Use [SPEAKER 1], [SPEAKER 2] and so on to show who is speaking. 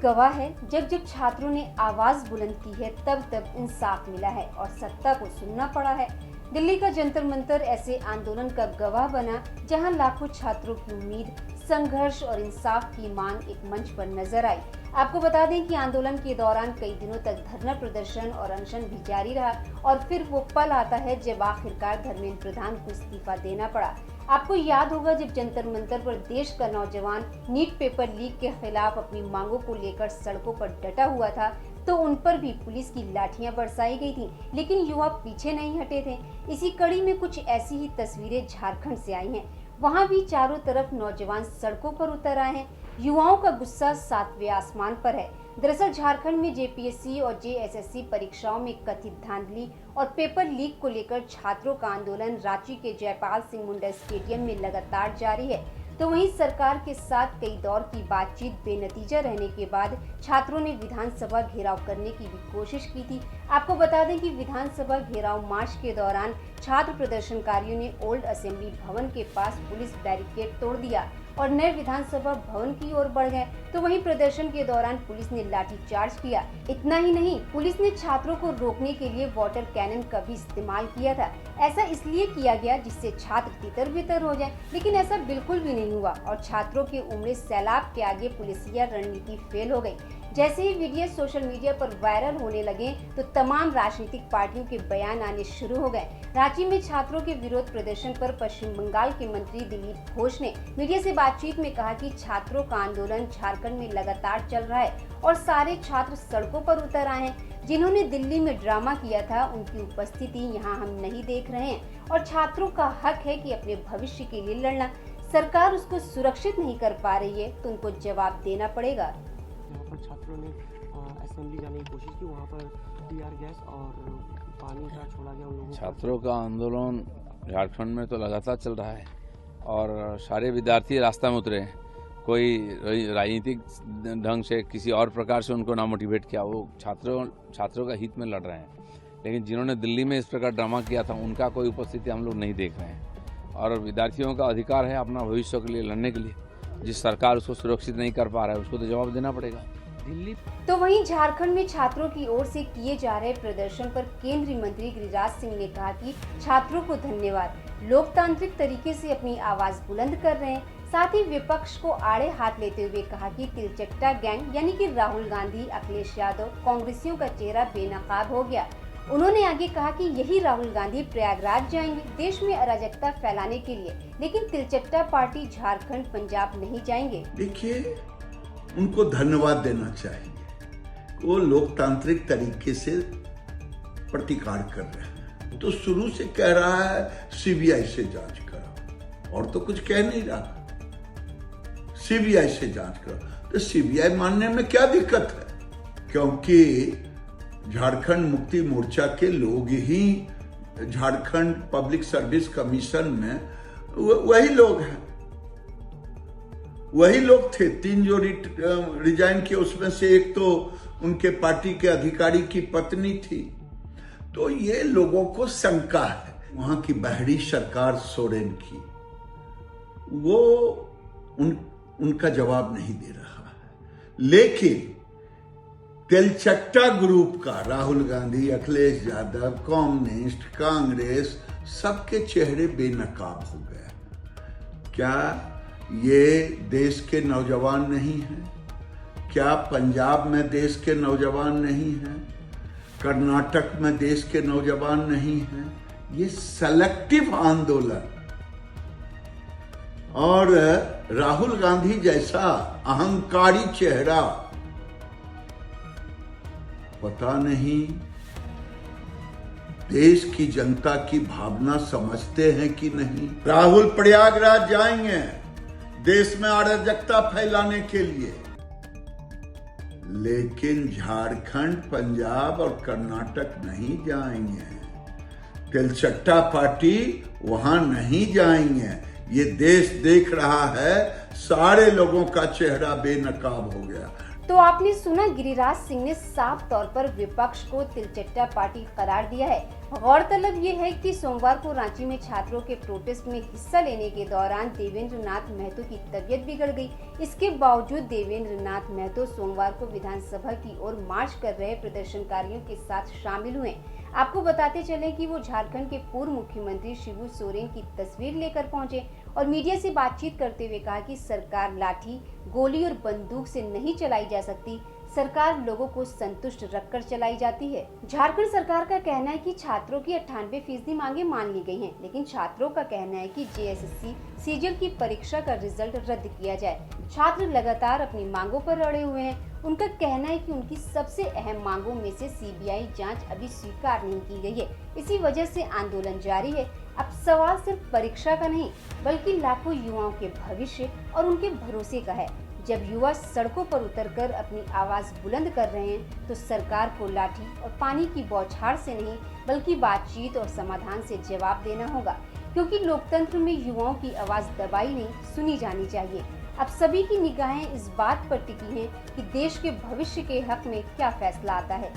[SPEAKER 1] गवाह है, जब जब छात्रों ने आवाज बुलंद की है तब तब इंसाफ मिला है और सत्ता को सुनना पड़ा है। दिल्ली का जंतर मंतर ऐसे आंदोलन का गवाह बना जहां लाखों छात्रों की उम्मीद, संघर्ष और इंसाफ की मांग एक मंच पर नजर आई। आपको बता दें कि आंदोलन के दौरान कई दिनों तक धरना प्रदर्शन और अनशन भी जारी रहा और फिर वो पल आता है जब आखिरकार धर्मेंद्र प्रधान को इस्तीफा देना पड़ा। आपको याद होगा जब जंतर मंतर पर देश का नौजवान नीट पेपर लीक के खिलाफ अपनी मांगों को लेकर सड़कों पर डटा हुआ था तो उन पर भी पुलिस की लाठियां बरसाई गई थी, लेकिन युवा पीछे नहीं हटे थे। इसी कड़ी में कुछ ऐसी ही तस्वीरें झारखंड से आई हैं। वहां भी चारों तरफ नौजवान सड़कों पर उतर आए हैं। युवाओं का गुस्सा सातवें आसमान पर है। दरअसल झारखंड में जेपीएससी और जेएसएससी परीक्षाओं में कथित धांधली और पेपर लीक को लेकर छात्रों का आंदोलन रांची के जयपाल सिंह मुंडा स्टेडियम में लगातार जारी है। तो वहीं सरकार के साथ कई दौर की बातचीत बेनतीजा रहने के बाद छात्रों ने विधानसभा घेराव करने की भी कोशिश की थी। आपको बता दें कि विधानसभा घेराव मार्च के दौरान छात्र प्रदर्शनकारियों ने ओल्ड असेंबली भवन के पास पुलिस बैरिकेड तोड़ दिया और नए विधानसभा भवन की ओर बढ़ गए। तो वहीं प्रदर्शन के दौरान पुलिस ने लाठीचार्ज किया। इतना ही नहीं, पुलिस ने छात्रों को रोकने के लिए वाटर कैनन का भी इस्तेमाल किया था। ऐसा इसलिए किया गया जिससे छात्र तितर बितर हो जाए, लेकिन ऐसा बिल्कुल भी नहीं हुआ और छात्रों के उमड़े सैलाब के आगे पुलिसिया रणनीति फेल हो गई। जैसे ही वीडियो सोशल मीडिया पर वायरल होने लगे तो तमाम राजनीतिक पार्टियों के बयान आने शुरू हो गए। रांची में छात्रों के विरोध प्रदर्शन पर पश्चिम बंगाल के मंत्री दिलीप घोष ने मीडिया से बातचीत में कहा कि छात्रों का आंदोलन झारखंड में लगातार चल रहा है और सारे छात्र सड़कों पर उतर आए हैं। जिन्होंने दिल्ली में ड्रामा किया था उनकी उपस्थिति यहाँ हम नहीं देख रहे हैं और छात्रों का हक है कि अपने भविष्य के लिए लड़ना। सरकार उसको सुरक्षित नहीं कर पा रही है तो उनको जवाब देना पड़ेगा।
[SPEAKER 2] यहाँ पर छात्रों ने असेंबली जाने की कोशिश की, वहाँ पर टीआर गैस और पानी का छोड़ा गया उन लोगों।
[SPEAKER 3] छात्रों का आंदोलन झारखंड में तो लगातार चल रहा है और सारे विद्यार्थी रास्ता में उतरे हैं। कोई राजनीतिक ढंग से किसी और प्रकार से उनको ना मोटिवेट किया, वो छात्रों का हित में लड़ रहे हैं। लेकिन जिन्होंने दिल्ली में इस प्रकार ड्रामा किया था उनका कोई उपस्थिति हम लोग नहीं देख रहे हैं और विद्यार्थियों का अधिकार है अपना भविष्य के लिए लड़ने के लिए। जिस सरकार उसको सुरक्षित नहीं कर पा रहा है उसको तो जवाब देना पड़ेगा।
[SPEAKER 2] दिल्ली
[SPEAKER 1] तो वहीं झारखंड में छात्रों की ओर से किए जा रहे प्रदर्शन पर केंद्रीय मंत्री गिरिराज सिंह ने कहा कि छात्रों को धन्यवाद, लोकतांत्रिक तरीके से अपनी आवाज बुलंद कर रहे हैं। साथ ही विपक्ष को आड़े हाथ लेते हुए कहा कि तिलचट्टा गैंग यानी कि राहुल गांधी, अखिलेश यादव, कांग्रेसियों का चेहरा बेनकाब हो गया। उन्होंने आगे कहा कि यही राहुल गांधी प्रयागराज जाएंगे देश में अराजकता फैलाने के लिए, लेकिन तिलचट्टा पार्टी झारखंड, पंजाब नहीं जाएंगे।
[SPEAKER 4] देखिए, उनको धन्यवाद देना चाहिए। वो लोकतांत्रिक तरीके से प्रतिकार कर रहे हैं। तो शुरू से कह रहा है सीबीआई से जांच करो और तो कुछ कह नहीं रहा। सीबीआई से जांच करो तो सीबीआई मानने में क्या दिक्कत है, क्योंकि झारखंड मुक्ति मोर्चा के लोग ही झारखंड पब्लिक सर्विस कमीशन में वही लोग हैं, वही लोग थे। 3 जो रिजाइन किए उसमें से एक तो उनके पार्टी के अधिकारी की पत्नी थी। तो ये लोगों को शंका है। वहां की बाहरी सरकार सोरेन की, वो उनका जवाब नहीं दे रहा है। लेकिन तेलचट्टा ग्रुप का राहुल गांधी, अखिलेश यादव, कम्युनिस्ट, कांग्रेस, सबके चेहरे बेनकाब हो गए। क्या ये देश के नौजवान नहीं हैं? क्या पंजाब में देश के नौजवान नहीं हैं? कर्नाटक में देश के नौजवान नहीं हैं? ये सेलेक्टिव आंदोलन और राहुल गांधी जैसा अहंकारी चेहरा, पता नहीं देश की जनता की भावना समझते हैं कि नहीं। राहुल प्रयागराज जाएंगे देश में अराजकता फैलाने के लिए, लेकिन झारखंड, पंजाब और कर्नाटक नहीं जाएंगे। तिलचट्टा पार्टी वहां नहीं जाएंगे। ये देश देख रहा है, सारे लोगों का चेहरा बेनकाब हो गया।
[SPEAKER 1] तो आपने सुना, गिरिराज सिंह ने साफ तौर पर विपक्ष को तिलचट्टा पार्टी करार दिया है। गौरतलब ये है कि सोमवार को रांची में छात्रों के प्रोटेस्ट में हिस्सा लेने के दौरान देवेंद्र नाथ महतो की तबीयत बिगड़ गई। इसके बावजूद देवेंद्र नाथ महतो सोमवार को विधानसभा की ओर मार्च कर रहे प्रदर्शनकारियों के साथ शामिल हुए। आपको बताते चले कि वो झारखंड के पूर्व मुख्यमंत्री शिबू सोरेन की तस्वीर लेकर पहुंचे और मीडिया से बातचीत करते हुए कहा कि सरकार लाठी, गोली और बंदूक से नहीं चलाई जा सकती, सरकार लोगों को संतुष्ट रखकर चलाई जाती है। झारखंड सरकार का कहना है कि छात्रों की 98% मांगे मान ली गई हैं, लेकिन छात्रों का कहना है कि जेएसएससी सीजीएल की परीक्षा का रिजल्ट रद्द किया जाए। छात्र लगातार अपनी मांगों पर अड़े हुए हैं। उनका कहना है कि उनकी सबसे अहम मांगों में से सीबीआई जांच अभी स्वीकार नहीं की गई है। इसी वजह से आंदोलन जारी है। अब सवाल सिर्फ परीक्षा का नहीं, बल्कि लाखों युवाओं के भविष्य और उनके भरोसे का है। जब युवा सड़कों पर उतरकर अपनी आवाज बुलंद कर रहे हैं, तो सरकार को लाठी और पानी की बौछार से नहीं, बल्कि बातचीत और समाधान से जवाब देना होगा, क्योंकि लोकतंत्र में युवाओं की आवाज दबाई नहीं, सुनी जानी चाहिए। अब सभी की निगाहें इस बात पर टिकी हैं कि देश के भविष्य के हक में क्या फैसला आता है।